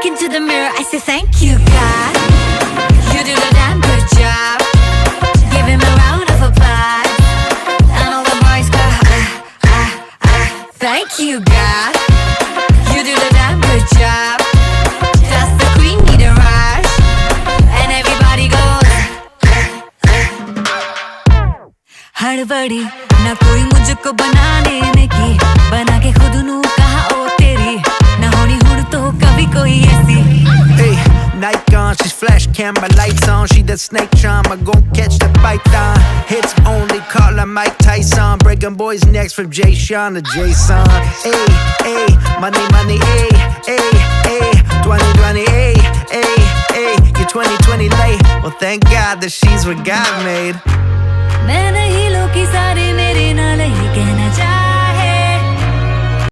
into the mirror, I say thank you, God. You do the damn good job. Give him a round of applause. And all the boys go, thank you, God. You do the damn good job. Does the queen need a rush? And everybody goes, हड़बड़ी ना कोई मुझको बनाने में की, बना के खुद नू कहा ओ तेरी, ना होनी हुण तो कभी कोई ऐसी. Hey, night gone, she's flash camera lights on. She that snake charm, I gon' catch the python. Hits only, call her Mike Tyson. Breaking boys' necks from Jay Sean to Jason. Hey, hey, money, money, hey, hey, hey. 2020, hey, hey, hey. You're 2020 late. Well, thank God that she's what God made. मैं नहीं लोग की सारे मेरे नाल ही कहना चाह